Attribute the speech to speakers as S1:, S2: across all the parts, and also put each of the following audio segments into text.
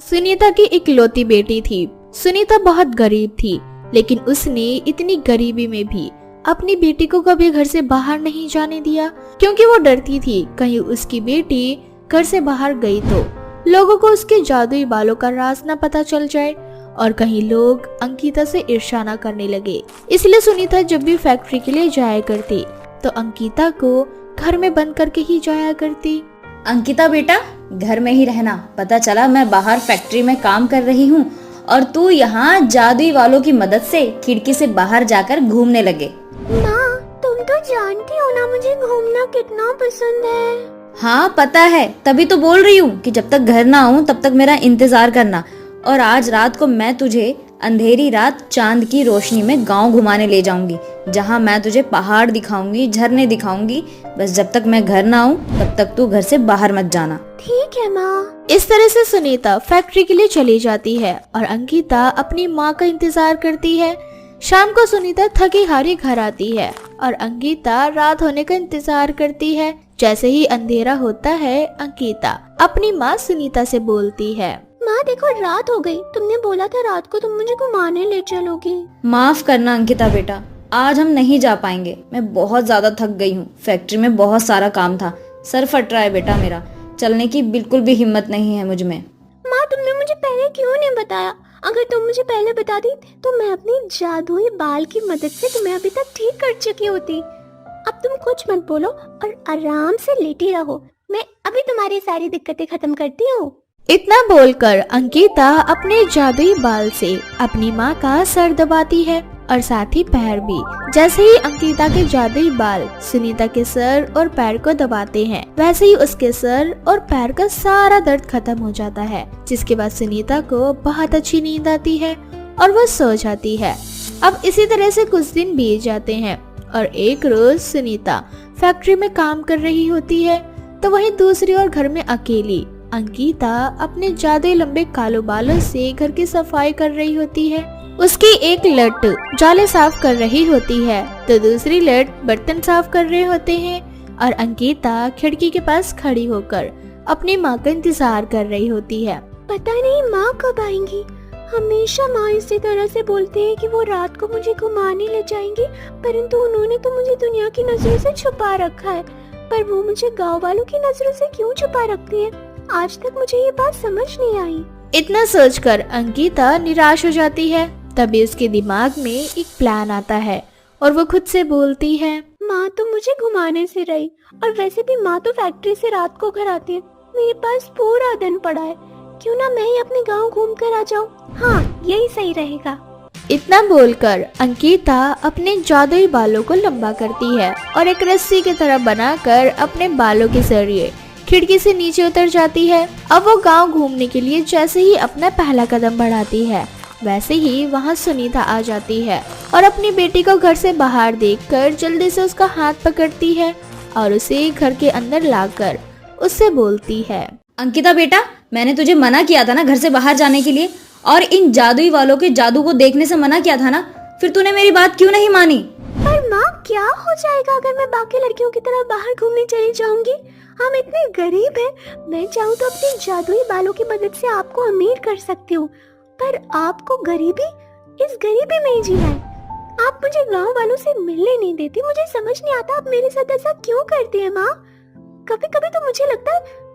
S1: सुनीता की इकलौती बेटी थी। सुनीता बहुत गरीब थी, लेकिन उसने इतनी गरीबी में भी अपनी बेटी को कभी घर से बाहर नहीं जाने दिया, क्योंकि वो डरती थी कहीं उसकी बेटी घर से बाहर गई तो लोगों को उसके जादुई बालों का राज न पता चल जाए और कहीं लोग अंकिता से ईर्ष्या न करने लगे। इसलिए सुनीता जब भी फैक्ट्री के लिए जाया करती तो अंकिता को घर में बंद करके ही जाया करती।
S2: अंकिता बेटा, घर में ही रहना। पता चला मैं बाहर फैक्ट्री में काम कर रही हूँ और तू यहाँ जादुई वालों की मदद से खिड़की से बाहर जाकर घूमने लगे।
S3: माँ, तुम तो जानती हो ना मुझे घूमना कितना पसंद है।
S2: हाँ पता है, तभी तो बोल रही हूँ कि जब तक घर ना आऊँ तब तक मेरा इंतजार करना। और आज रात को मैं तुझे अंधेरी रात चांद की रोशनी में गांव घुमाने ले जाऊंगी, जहां मैं तुझे पहाड़ दिखाऊंगी, झरने दिखाऊंगी। बस जब तक मैं घर ना आऊं तब तक तू घर से बाहर मत जाना।
S3: ठीक है माँ।
S1: इस तरह से सुनीता फैक्ट्री के लिए चली जाती है और अंकिता अपनी माँ का इंतजार करती है। शाम को सुनीता थकी हारी घर आती है और अंकिता रात होने का इंतजार करती है। जैसे ही अंधेरा होता है, अंकिता अपनी माँ सुनीता से बोलती है,
S3: माँ देखो रात हो गई, तुमने बोला था रात को तुम मुझे घुमाने ले चलोगी।
S2: माफ करना अंकिता बेटा, आज हम नहीं जा पाएंगे। मैं बहुत ज्यादा थक गई हूँ, फैक्ट्री में बहुत सारा काम था, सर फट रहा है बेटा मेरा, चलने की बिल्कुल भी हिम्मत नहीं है मुझ में।
S3: माँ तुमने मुझे पहले क्यों नहीं बताया? अगर तुम मुझे पहले बता दी तो मैं अपनी जादुई बाल की मदद से तुम्हें अभी तक ठीक कर चुकी होती। अब तुम कुछ मत बोलो और आराम से लेटी रहो, मैं अभी तुम्हारी सारी दिक्कतें खत्म करती हूँ।
S1: इतना बोलकर अंकिता अपने जादुई बाल से अपनी माँ का सर दबाती है और साथ ही पैर भी। जैसे ही अंकिता के जादुई बाल सुनीता के सर और पैर को दबाते हैं, वैसे ही उसके सर और पैर का सारा दर्द खत्म हो जाता है, जिसके बाद सुनीता को बहुत अच्छी नींद आती है और वो सो जाती है। अब इसी तरह से कुछ दिन बीत जाते हैं और एक रोज सुनीता फैक्ट्री में काम कर रही होती है तो वहीं दूसरी ओर घर में अकेली अंकिता अपने जादुई लंबे कालो बालों से घर की सफाई कर रही होती है। उसकी एक लट जाले साफ कर रही होती है तो दूसरी लट बर्तन साफ कर रहे होते हैं और अंकिता खिड़की के पास खड़ी होकर अपनी माँ का इंतजार कर रही होती है।
S3: पता नहीं माँ कब आएंगी। हमेशा माँ इसी तरह से बोलते हैं कि वो रात को मुझे घुमाने ले जाएंगी, परंतु उन्होंने तो मुझे दुनिया की नजरों से छुपा रखा है। पर वो मुझे गाँव वालों की नजरों से क्यों छुपा रखती है? आज तक मुझे ये बात समझ नहीं आई।
S1: इतना सोचकर अंकिता निराश हो जाती है। तभी उसके दिमाग में एक प्लान आता है और वो खुद से बोलती है,
S3: माँ तो मुझे घुमाने से रही और वैसे भी माँ तो फैक्ट्री से रात को घर आती है, मेरे पास पूरा दिन पड़ा है, क्यों ना मैं ही अपने गांव घूम कर आ जाऊँ। हाँ यही सही रहेगा।
S1: इतना बोलकर अंकिता अपने जादुई बालों को लंबा करती है और एक रस्सी की तरह बनाकर अपने बालों के जरिए खिड़की से नीचे उतर जाती है। अब वो गांव घूमने के लिए जैसे ही अपना पहला कदम बढ़ाती है, वैसे ही वहां सुनीता आ जाती है और अपनी बेटी को घर से बाहर देखकर जल्दी से उसका हाथ पकड़ती है और उसे घर के अंदर लाकर उससे बोलती है,
S2: अंकिता बेटा, मैंने तुझे मना किया था ना घर से बाहर जाने के लिए, और इन जादुई वालों के जादू को देखने से मना किया था ना, फिर तूने मेरी बात क्यों नहीं मानी?
S3: पर माँ क्या हो जाएगा अगर मैं बाकी लड़कियों की तरह बाहर घूमने चली जाऊंगी? हम इतने गरीब हैं, मैं चाहूँ तो अपने जादुई बालों की मदद से आपको अमीर कर सकती हूँ, पर आपको इस गरीबी में ही जीना है। आप मुझे गांव वालों से मिलने नहीं देती, मुझे समझ नहीं आता आप मेरे साथ ऐसा क्यों करती हैं माँ। कभी कभी तो मुझे लगता है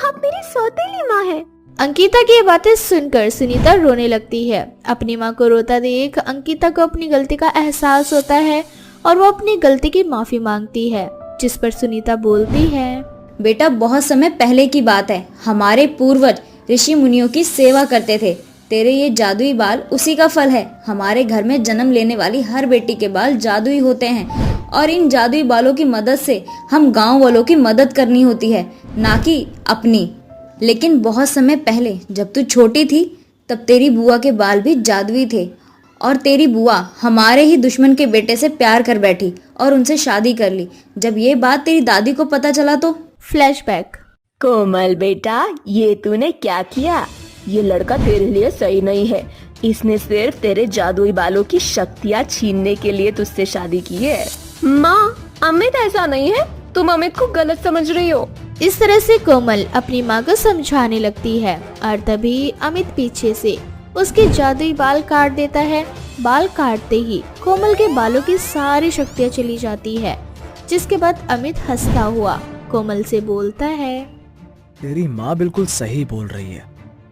S3: आप मेरी सौतेली माँ है।
S1: अंकिता की बातें सुनकर सुनीता रोने लगती है। अपनी माँ को रोता देख अंकिता को अपनी गलती का एहसास होता है और वो अपनी गलती की माफी मांगती है, जिस पर सुनीता बोलती है,
S2: बेटा बहुत समय पहले की बात है, हमारे पूर्वज ऋषि मुनियों की सेवा करते थे, तेरे ये जादुई बाल उसी का फल है। हमारे घर में जन्म लेने वाली हर बेटी के बाल जादुई होते हैं और इन जादुई बालों की मदद से हम गांव वालों की मदद करनी होती है, ना कि अपनी। लेकिन बहुत समय पहले जब तू छोटी थी तब तेरी बुआ के बाल भी जादुई थे और तेरी बुआ हमारे ही दुश्मन के बेटे से प्यार कर बैठी और उनसे शादी कर ली। जब ये बात तेरी दादी को पता चला तो।
S1: फ्लैशबैक।
S4: कोमल बेटा, ये तूने क्या किया? ये लड़का तेरे लिए सही नहीं है, इसने सिर्फ तेरे जादुई बालों की शक्तियाँ छीनने के लिए तुझसे शादी की है।
S5: माँ, अमित ऐसा नहीं है, तुम अमित को गलत समझ रही हो।
S1: इस तरह से कोमल अपनी माँ को समझाने लगती है और तभी अमित पीछे से उसके जादुई बाल काट देता है। बाल काटते ही कोमल के बालों की सारी शक्तियाँ चली जाती है, जिसके बाद अमित हंसता हुआ कोमल से बोलता है,
S5: तेरी माँ बिल्कुल सही बोल रही है।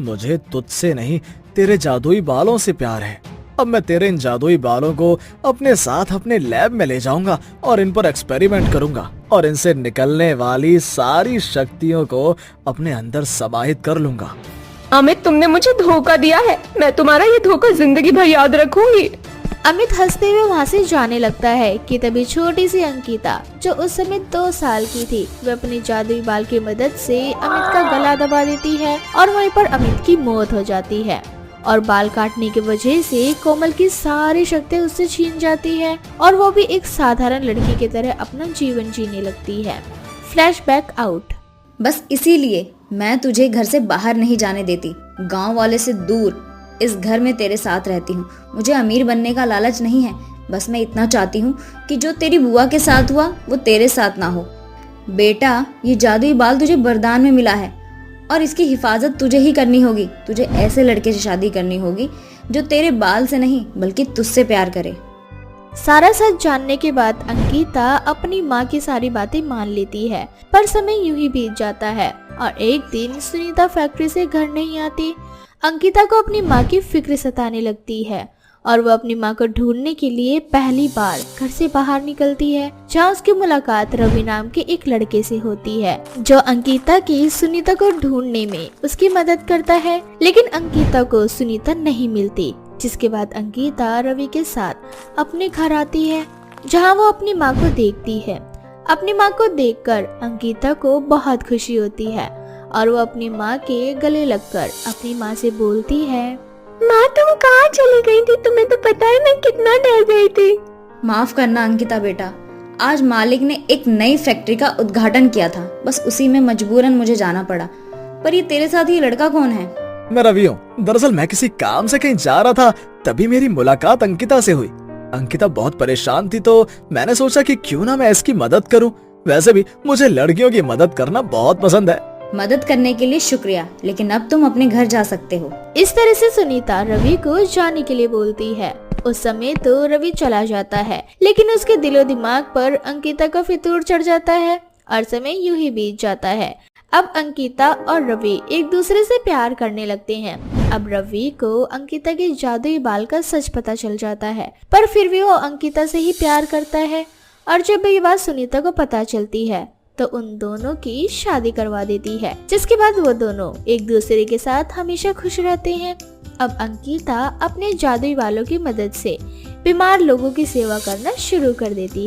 S5: मुझे तुझसे नहीं तेरे जादुई बालों से प्यार है। अब मैं तेरे इन जादुई बालों को अपने साथ अपने लैब में ले जाऊंगा और इन पर एक्सपेरिमेंट करूंगा और इनसे निकलने वाली सारी शक्तियों को अपने अंदर समाहित कर लूंगा।
S4: अमित, तुमने मुझे धोखा दिया है। मैं तुम्हारा ये धोखा जिंदगी भर याद रखूंगी।
S1: अमित हंसते हुए वहाँ से जाने लगता है कि तभी छोटी सी अंकिता, जो उस समय 2 साल की थी, वह अपनी जादुई बाल की मदद से अमित का गला दबा देती है और वहीं पर अमित की मौत हो जाती है। और बाल काटने की वजह से कोमल की सारी शक्ति उससे छीन जाती है और वो भी एक साधारण लड़की की तरह अपना जीवन जीने लगती है। Flashback out.
S2: बस इसीलिए मैं तुझे घर से बाहर नहीं जाने देती, गांव वाले से दूर इस घर में तेरे साथ रहती हूँ। मुझे अमीर बनने का लालच नहीं है, बस मैं इतना चाहती हूँ कि जो तेरी बुआ के साथ हुआ वो तेरे साथ ना हो। बेटा, ये जादुई बाल तुझे वरदान में मिला है और इसकी हिफाजत तुझे ही करनी होगी। तुझे ऐसे लड़के से शादी करनी होगी जो तेरे बाल से नहीं बल्कि तुझसे प्यार करे।
S1: सारा सच जानने के बाद अंकिता अपनी माँ की सारी बातें मान लेती है, पर समय यूं ही बीत जाता है और एक दिन सुनीता फैक्ट्री से घर नहीं आती। अंकिता को अपनी माँ की फिक्र सताने लगती है और वो अपनी माँ को ढूंढने के लिए पहली बार घर से बाहर निकलती है, जहाँ उसकी मुलाकात रवि नाम के एक लड़के से होती है, जो अंकिता की सुनीता को ढूंढने में उसकी मदद करता है। लेकिन अंकिता को सुनीता नहीं मिलती, जिसके बाद अंकिता रवि के साथ अपने घर आती है, जहाँ वो अपनी माँ को देखती है। अपनी माँ को देखकर अंकिता को बहुत खुशी होती है और वो अपनी माँ के गले लगकर अपनी माँ से बोलती है,
S3: माँ तुम कहाँ चली गई थी? तुम्हें तो पता है मैं कितना डर गई थी।
S2: माफ करना अंकिता बेटा, आज मालिक ने एक नई फैक्ट्री का उद्घाटन किया था, बस उसी में मजबूरन मुझे जाना पड़ा। पर ये तेरे साथ ये लड़का कौन है?
S5: मैं रवि हूँ। दरअसल मैं किसी काम से कहीं जा रहा था, तभी मेरी मुलाकात अंकिता से हुई। अंकिता बहुत परेशान थी तो मैंने सोचा कि क्यों ना मैं इसकी मदद करूँ। वैसे भी मुझे लड़कियों की मदद करना बहुत पसंद है।
S2: मदद करने के लिए शुक्रिया, लेकिन अब तुम अपने घर जा सकते हो।
S1: इस तरह से सुनीता रवि को जाने के लिए बोलती है। उस समय तो रवि चला जाता है, लेकिन उसके दिलो दिमाग पर अंकिता का फितूर चढ़ जाता है और समय यूं ही बीत जाता है। अब अंकिता और रवि एक दूसरे से प्यार करने लगते हैं। अब रवि को अंकिता के जादुई बाल का सच पता चल जाता है, पर फिर भी वो अंकिता से ही प्यार करता है। और जब ये बात सुनीता को पता चलती है तो उन दोनों की शादी करवा देती है, जिसके बाद वो दोनों एक दूसरे के साथ हमेशा खुश रहते हैं। अब अंकिता अपने जादुई बालों की मदद से बीमार लोगों की सेवा करना शुरू कर देती है।